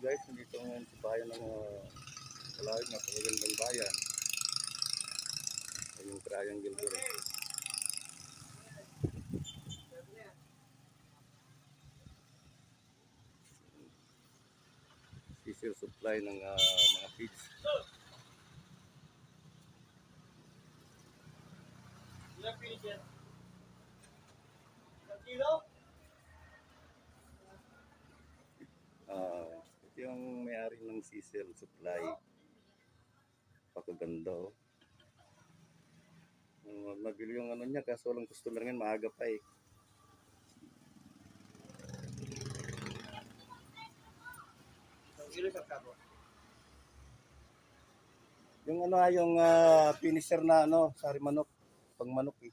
guys, nandito ngayon sa bayan ng Kalawig, napakagandang bayan. Ay yung triangle ko rin. Sisir supply ng mga feeds. Ilang finisher? Ilang kilo? Ito yung may-ari ng Sisir supply. Pakaganda oh. Mabili yung ano niya kaso walang customer ngayon, maaga pa eh. Ilang kilo sa kabo? Yung ano yung finisher na ano, sari manok, pang manok eh.